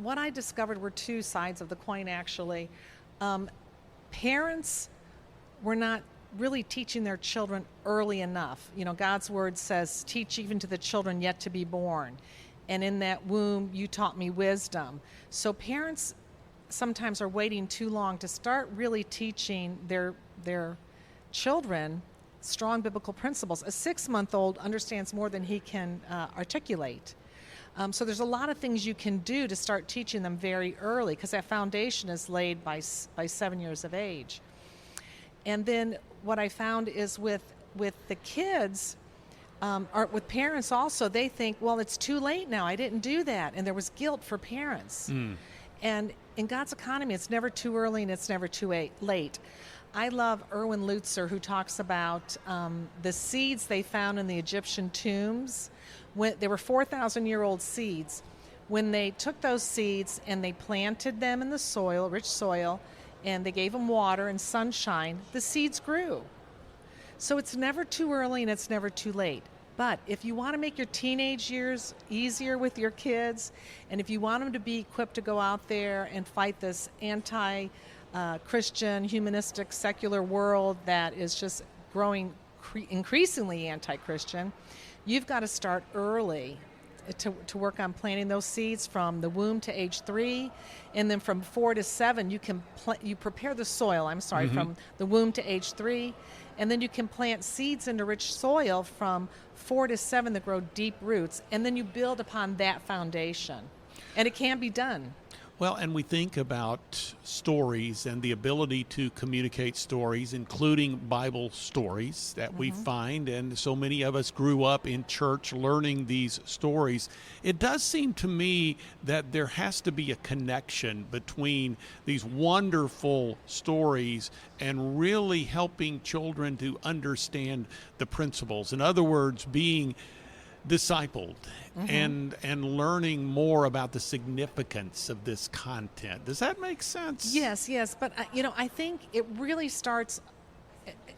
what I discovered were two sides of the coin, actually. Parents were not really teaching their children early enough. You know, God's word says, teach even to the children yet to be born. And in that womb, you taught me wisdom. So parents sometimes are waiting too long to start really teaching their children strong biblical principles. A 6-month-old understands more than he can articulate. So there's a lot of things you can do to start teaching them very early, because that foundation is laid by 7 years of age. And then what I found is with the kids, or with parents also, they think, well, it's too late now. I didn't do that. And there was guilt for parents. And in God's economy, it's never too early and it's never too late. I love Erwin Lutzer, who talks about the seeds they found in the Egyptian tombs. They were 4,000-year-old seeds. When they took those seeds and they planted them in the soil, rich soil, and they gave them water and sunshine, the seeds grew. So it's never too early and it's never too late. But if you want to make your teenage years easier with your kids, and if you want them to be equipped to go out there and fight this anti-Christian, humanistic, secular world that is just growing increasingly anti-Christian, you've got to start early to work on planting those seeds from the womb to age 3, and then from 4 to 7 you prepare the soil. From the womb to age 3, and then you can plant seeds into rich soil from 4 to 7 that grow deep roots, and then you build upon that foundation, and it can be done. Well, and we think about stories and the ability to communicate stories, including Bible stories that we find, and so many of us grew up in church learning these stories. It does seem to me that there has to be a connection between these wonderful stories and really helping children to understand the principles. In other words, being discipled and learning more about the significance of this content. Does that make sense? Yes. But I think it really starts.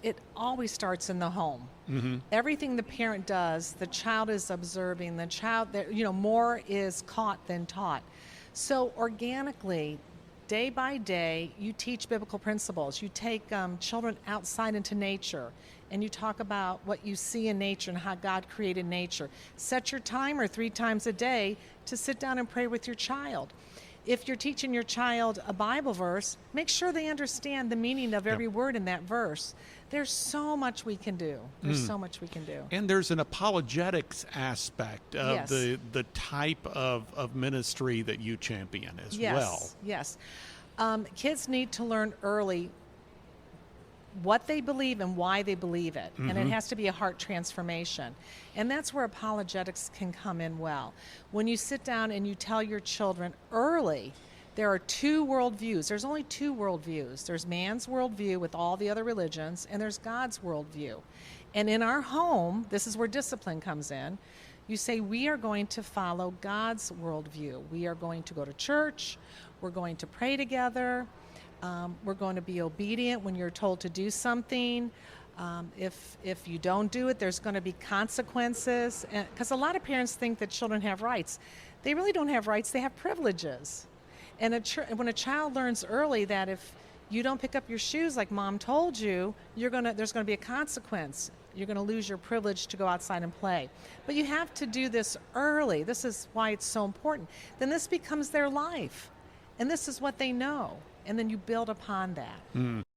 It always starts in the home. Everything the parent does, the child is observing. The child, more is caught than taught. So organically, day by day, you teach biblical principles. You take children outside into nature, and you talk about what you see in nature and how God created nature. Set your timer 3 times a day to sit down and pray with your child. If you're teaching your child a Bible verse, make sure they understand the meaning of every word in that verse. There's so much we can do. So much we can do. And there's an apologetics aspect of the type of ministry that you champion as well. Yes. Kids need to learn early what they believe and why they believe it. And it has to be a heart transformation. And that's where apologetics can come in well. When you sit down and you tell your children early, there are 2 worldviews. There's only 2 worldviews. There's man's worldview with all the other religions, and there's God's worldview. And in our home, this is where discipline comes in. You say, we are going to follow God's worldview. We are going to go to church. We're going to pray together. We're going to be obedient when you're told to do something. If you don't do it, there's going to be consequences. Because a lot of parents think that children have rights. They really don't have rights. They have privileges. And when a child learns early that if you don't pick up your shoes like mom told you, there's going to be a consequence. You're going to lose your privilege to go outside and play. But you have to do this early. This is why it's so important. Then this becomes their life. And this is what they know. And then you build upon that.